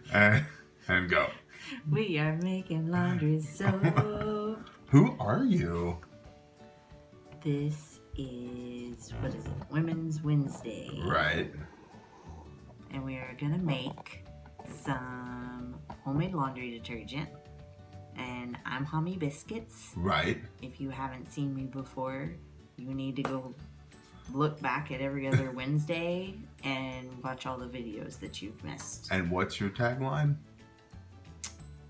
and go. We are making laundry soap. Who are you? This is, what is it? Women's Wednesday. Right. And we are going to make some homemade laundry detergent. And I'm HommyBiscuits. Right. If you haven't seen me before, you need to go look back at every other Wednesday and watch all the videos that you've missed. And what's your tagline?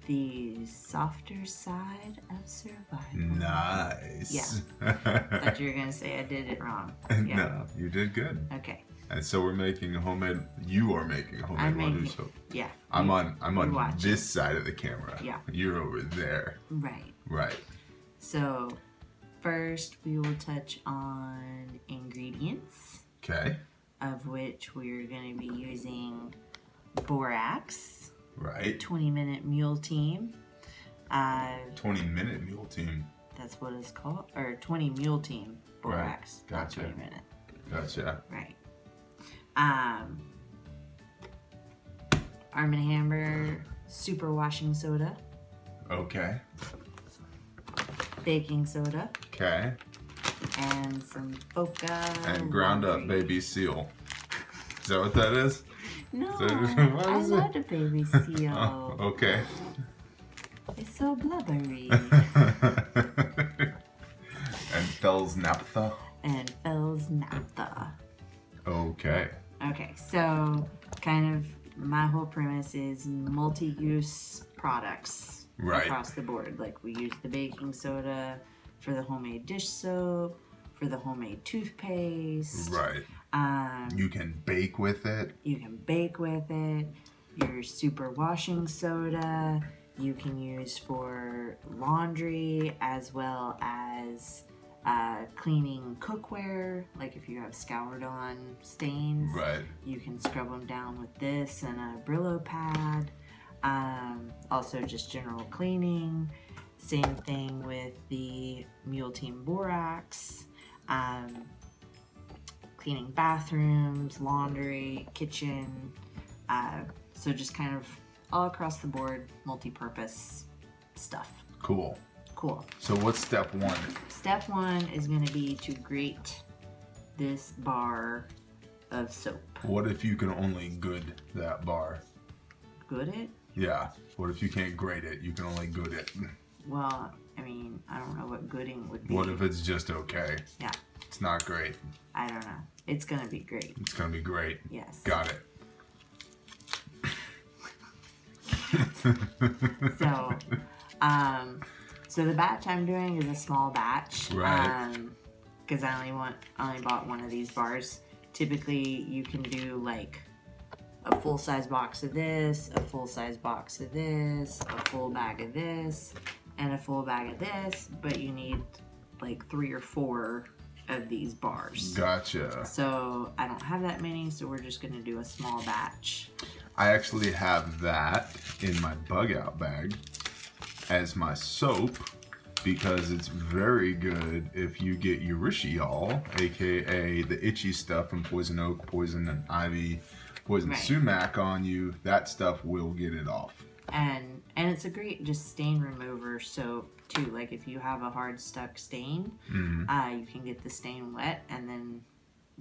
The softer side of survival. Nice. Yeah. Thought you were gonna say I did it wrong. Yeah. No, you did good. Okay. And so we're making a homemade. You are making a homemade laundry soap. Yeah. I'm on watching. this side of the camera. Yeah. You're over there. Right. Right. So first we will touch on ingredients. Okay. Of which we're going to be using Borax. Right. 20-minute mule team. 20-minute mule team. That's what it's called. Or 20 mule team Borax. Right. Gotcha. Not 20 minute. Gotcha. Right. Arm & Hammer super washing soda. Okay. Baking soda. Okay. And some Foca. And ground up baby seal. Is that what that is? No, What I is love the baby seal. Oh, okay. It's so blubbery. And Fels-Naptha. And Fels-Naptha. Okay. Okay, so kind of my whole premise is multi-use products across the board. Like we use the baking soda for the homemade dish soap, for the homemade toothpaste. Right. You can bake with it. You can bake with it. Your super washing soda you can use for laundry as well as cleaning cookware. Like if you have scoured on stains, Right. you can scrub them down with this and a Brillo pad. Also just general cleaning. Same thing with the Mule Team Borax. Cleaning bathrooms, laundry, kitchen. So just kind of all across the board, multi-purpose stuff. Cool. Cool. So what's step one? Step one is going to be to grate this bar of soap. What if you can only good that bar? Good it? Yeah. What if you can't grate it? You can only good it. Well, I mean, I don't know what gooding would be. What if it's just okay? Yeah. It's not great. I don't know. It's going to be great. It's gonna be great. Yes. Got it. So the batch I'm doing is a small batch. Right. Because I only bought one of these bars. Typically, you can do like a full-size box of this, a full-size box of this, a full bag of this, and a full bag of this, but you need like 3 or 4 of these bars. Gotcha. So I don't have that many, so we're just gonna do a small batch. I actually have that in my bug out bag as my soap because it's very good if you get urushiol, aka the itchy stuff from poison oak, poison and ivy, poison sumac on you. That stuff will get it off. And it's a great just stain remover soap too. Like if you have a hard stuck stain, you can get the stain wet and then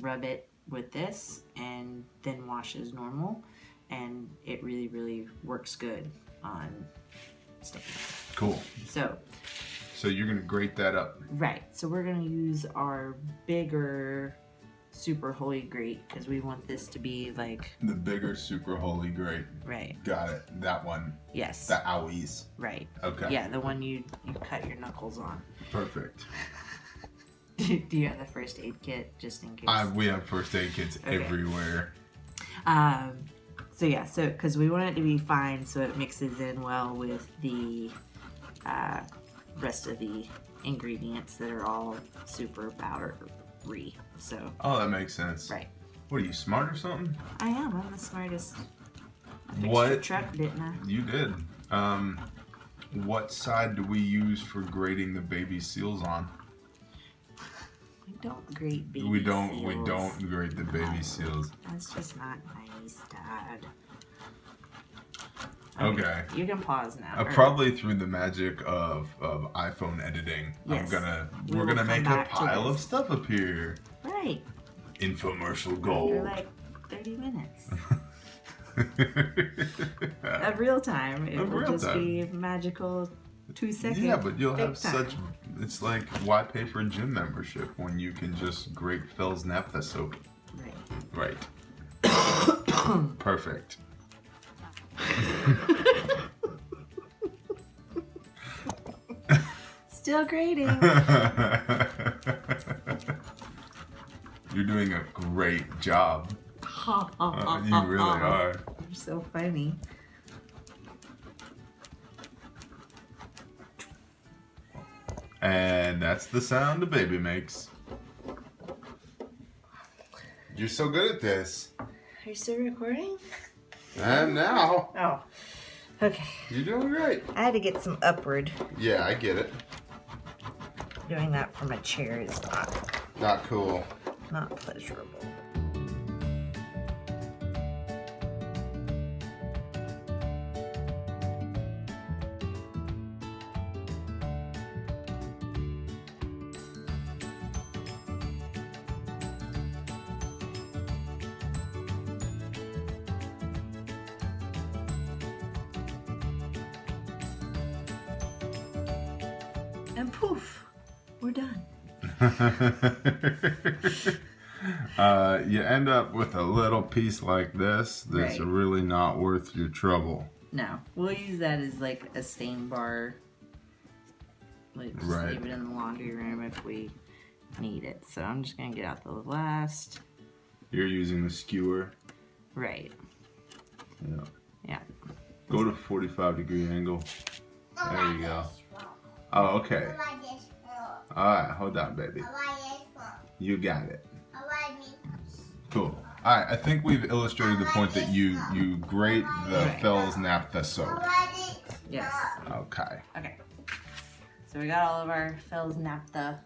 rub it with this and then wash as normal. And it really, really works good on stains. Cool. So you're gonna grate that up. Right. So we're gonna use our bigger super holy grate because we want this to be like the bigger super holy grate. Right. Got it. That one. Yes. The owies. Right. Okay. Yeah, the one you cut your knuckles on. Perfect. Do you have the first aid kit just in case? We have first aid kits everywhere. So because we want it to be fine so it mixes in well with the rest of the ingredients that are all super powdery. So. Oh, that makes sense. Right. What are you, smart or something? I am. I'm the smartest. I fixed What? your truck, didn't I? You did. What side do we use for grating the baby seals on? don't grate baby We seals. don't grate the baby seals. That's just not nice, Dad. Okay. You can pause now. Probably through the magic of iPhone editing, Yes. we're gonna make a pile of stuff appear. Right. Infomercial For gold. like 30 minutes. At real time, it will just be magical 2 seconds. Yeah, but you'll have time. such. It's like, why pay for a gym membership when you can just grate Fels-Naptha soap? Right. Right. Perfect. Still grating. You're doing a great job. You really are. You're so funny. And that's the sound a baby makes. You're so good at this. Are you still recording? And now. Oh. Okay. You're doing great. I had to get some upward. Yeah, I get it. Doing that from a chair is Not cool. not pleasurable. And poof, we're done. You end up with a little piece like this that's Right. really not worth your trouble. No, we'll use that as like a stain bar. Like just Right. leave it in the laundry room if we need it. So I'm just gonna get out the last. You're using the skewer. Right. Yeah. Yeah. Go to 45-degree angle. There you go. Oh, okay. Alright, hold on, baby. You got it. Cool. Alright, I think we've illustrated the point that you grate the Right. Fels-Naptha soap. Yes. Okay. Okay. So we got all of our Fels-Naptha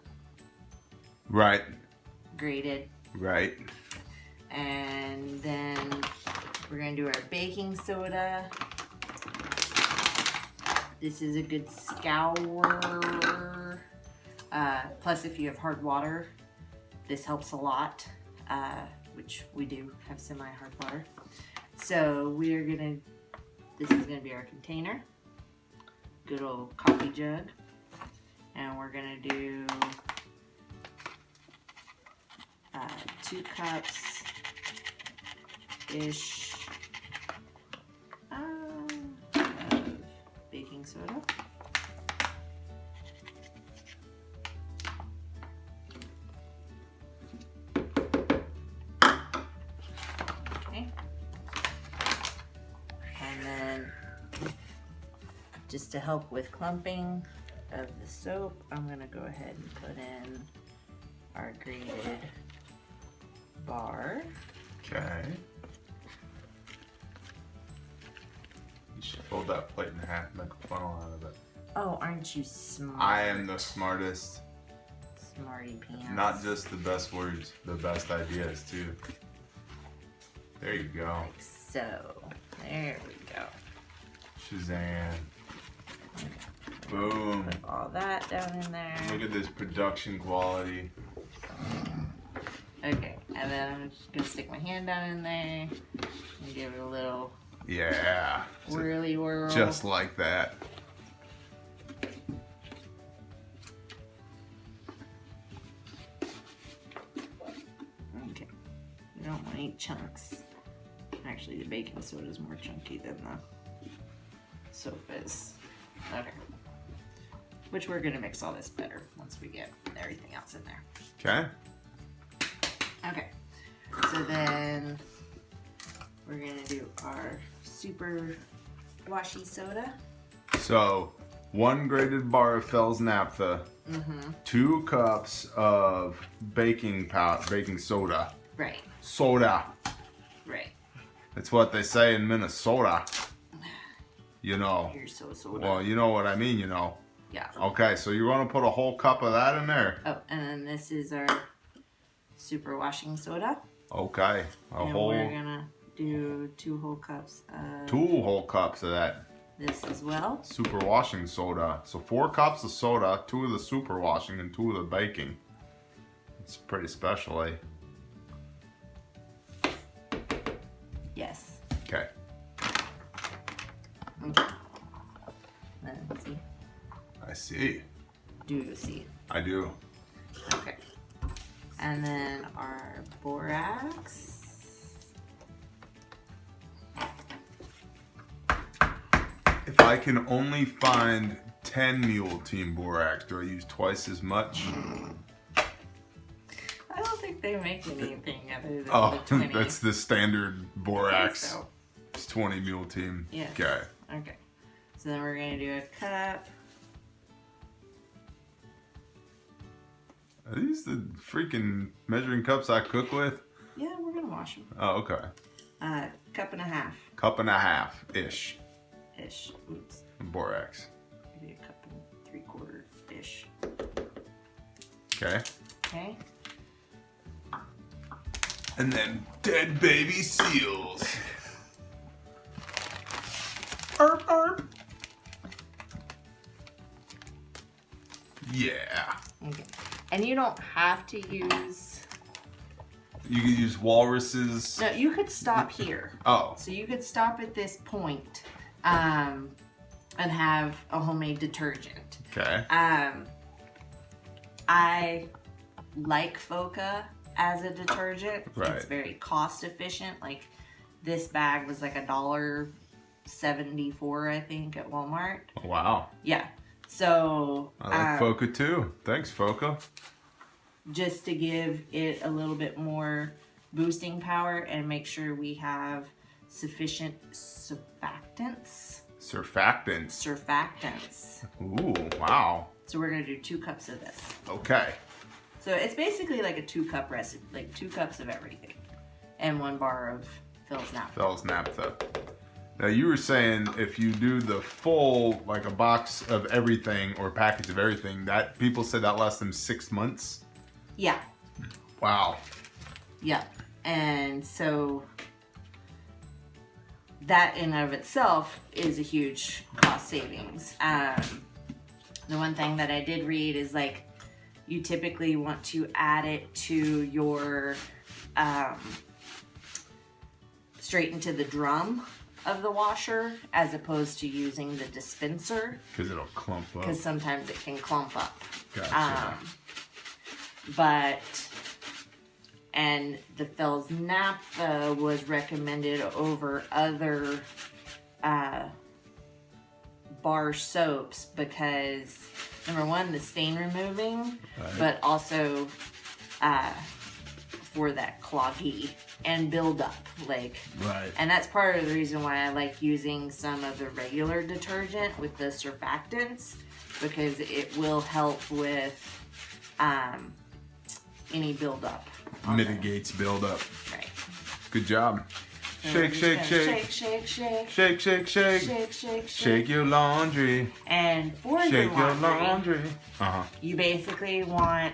Right. grated. Right. And then we're gonna do our baking soda. This is a good scour. Plus, if you have hard water, this helps a lot, which we do have semi-hard water. So this is gonna be our container. Good old coffee jug. And we're gonna do 2 cups-ish of baking soda. Okay. And then just to help with clumping of the soap, I'm gonna go ahead and put in our grated bar. Okay. You should fold that plate in half and make a funnel out of it. Oh, aren't you smart? I am the smartest. Smarty pants. Not just the best words, the best ideas too. There you go. Like so. There we go. Shazam. Boom. Put all that down in there. Look at this production quality. Okay, and then I'm just gonna stick my hand down in there and give it a little Yeah. whirly whirl. Just like that. Okay. You don't want to eat chunks. Actually, the baking soda is more chunky than the soap is. Okay. Which we're gonna mix all this better once we get everything else in there. Okay. Okay. So then we're gonna do our super washy soda. So, 1 grated bar of Fels-Naptha, 2 cups of baking soda. Right. Soda. Right. That's what they say in Minnesota. You know. You're so soda. Well, you know what I mean, you know. Yeah. Okay, so you're going to put a whole cup of that in there? Oh, and then this is our super washing soda. Okay. And we're gonna do 2 whole cups of 2 whole cups of that this as well. super washing soda. So 4 cups of soda, 2 of the super washing, and 2 of the baking. It's pretty special, eh? Yes. Okay. Okay. Let's see. I see. Do you see? I do. Okay. And then our borax. If I can only find 10 mule team borax, do I use twice as much? I don't think they make anything other than Oh, the 20. that's the standard borax. So. It's 20 mule team. Yes. Okay. Okay. So then we're gonna do a cup. Are these the freaking measuring cups I cook with? Yeah, we're gonna wash them. Oh, okay. Cup and a half. Cup and a half ish. Ish. Oops. Borax. Maybe a cup and 3/4 ish. Okay. Okay. And then dead baby seals. Arp, arp. Yeah. Okay. And you don't have to use. You could use walruses. No, you could stop here. Oh. So you could stop at this point, and have a homemade detergent. Okay. I like Foca as a detergent. Right. It's very cost efficient. Like this bag was like $1.74, I think, at Walmart. Wow. Yeah. So I like Foca too. Thanks, Foca. just to give it a little bit more boosting power and make sure we have sufficient surfactants. Surfactants. Ooh, wow. So we're gonna do 2 cups of this. Okay. So it's basically like a 2-cup recipe, like 2 cups of everything, and 1 bar of Fels-Naptha. Fels-Naptha. Now you were saying if you do the full, like a box of everything or package of everything, that people said that lasts them 6 months. Yeah, Wow. yeah, and so that in and of itself is a huge cost savings. The one thing that I did read is like you typically want to add it to your straight into the drum of the washer as opposed to using the dispenser Because it'll clump up. because sometimes it can clump up. Gotcha. And the Fels-Naptha was recommended over other bar soaps because number one, the stain removing, Right. but also for that cloggy and buildup, like. Right. And that's part of the reason why I like using some of the regular detergent with the surfactants because it will help with any buildup. Mitigates buildup. Right. Good job. So Shake, we're shake, just shake. gonna shake, shake, Shake, shake, shake. shake, shake, Shake your laundry. And for Shake your your laundry, laundry. Uh-huh. you basically want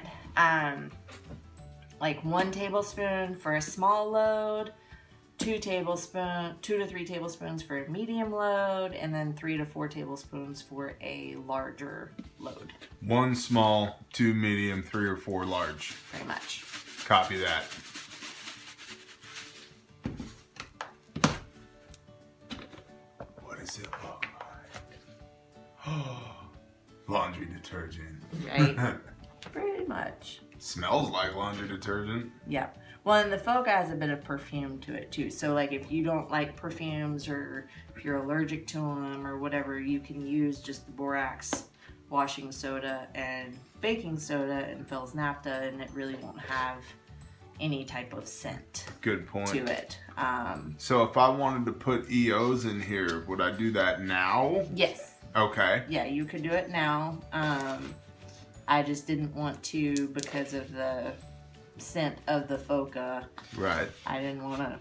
like 1 tablespoon for a small load, 2 to 3 tablespoons for a medium load, and then 3 to 4 tablespoons for a larger load. 1 small, 2 medium, 3 or 4 large. Pretty much. Copy that. What does it look like? Laundry detergent. Right? Pretty much. Smells like laundry detergent. Yeah. Well, and the Foca has a bit of perfume to it too. So, like, if you don't like perfumes or if you're allergic to them or whatever, you can use just the borax washing soda and baking soda and Fels-Naptha, and it really won't have any type of scent Good point. to it. So if I wanted to put EOs in here, would I do that now? Yes. Okay. Yeah, you could do it now. I just didn't want to because of the scent of the Foca. Right. I didn't want to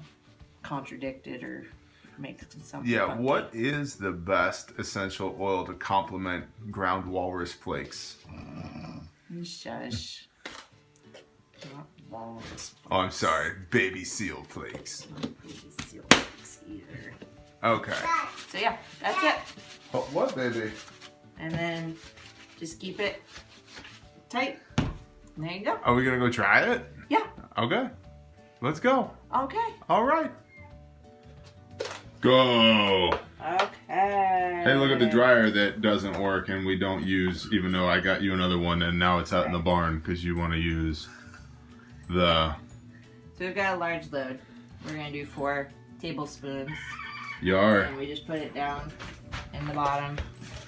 contradict it or make something. Yeah, funky. what is the best essential oil to complement ground walrus flakes? Shush. won't. Oh, I'm sorry. Baby seal flakes. Baby seal flakes either. Okay. So yeah, that's it. What, baby? And then just keep it tight. There you go. Are we gonna go try it? Yeah. Okay. Let's go. Okay. All right. Go. Okay. Hey, look at the dryer that doesn't work and we don't use, even though I got you another one and now it's out in the barn because you want to use the... So we've got a large load. We're going to do 4 tablespoons. You are. And we just put it down in the bottom.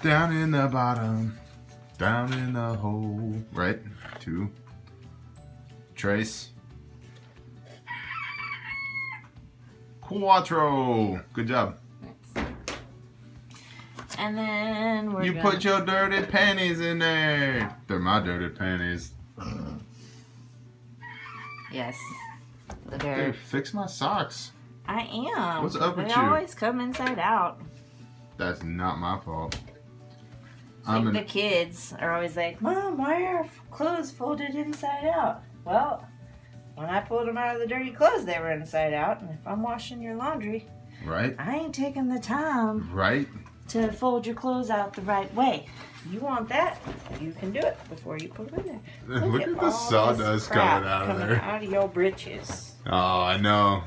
Down in the bottom. Down in the hole. Right? 2. Trace. Cuatro. Good job. And then we're You gonna... put your dirty panties in there. They're my dirty panties. Yes. Dude, fix my socks. I am. What's up with They you? always come inside out. That's not my fault. Like the kids are always like, Mom, why are our clothes folded inside out? Well, when I pulled them out of the dirty clothes, they were inside out. And if I'm washing your laundry, Right? I ain't taking the time Right? to fold your clothes out the right way. You want that? You can do it before you put them in there. Look at the all sawdust this crap coming out of coming there. out of your britches. Oh, I know.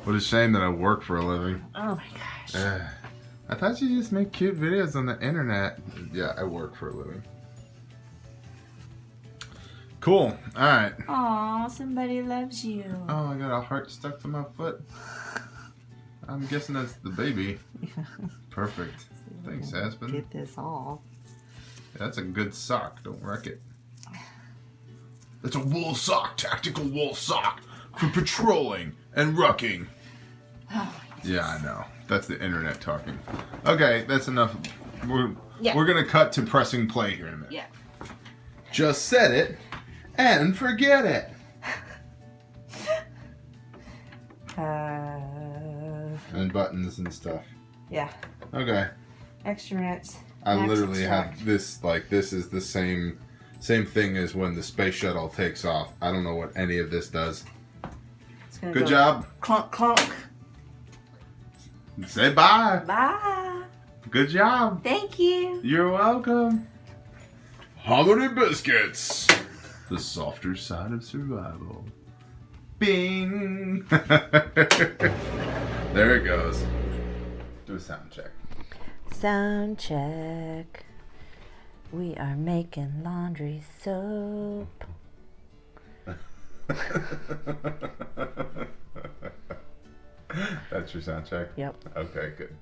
What a shame that I work for a living. Oh my gosh. I thought you just make cute videos on the internet. Yeah, I work for a living. Cool. Alright. Aw, somebody loves you. Oh, I got a heart stuck to my foot. I'm guessing that's the baby. Perfect. Thanks, Aspen. Get this off. That's a good sock. Don't wreck it. It's a wool sock. Tactical wool sock for patrolling and rucking. Oh, Yeah, I know. That's the internet talking. Okay, that's enough. We're Yeah. gonna cut to pressing play here in a minute. Yeah. Just set it and forget it. And buttons and stuff. Yeah. Okay. Extra rinse. I Max literally extract. have this, like, this is the same thing as when the space shuttle takes off. I don't know what any of this does. It's gonna Good go job. Clunk, clunk. Say bye. Bye. Good job. Thank you. You're welcome. HommyBiscuits. The softer side of survival. Bing. There it goes. Do a sound check. Sound check. We are making laundry soap. That's your sound check? Yep. Okay, good.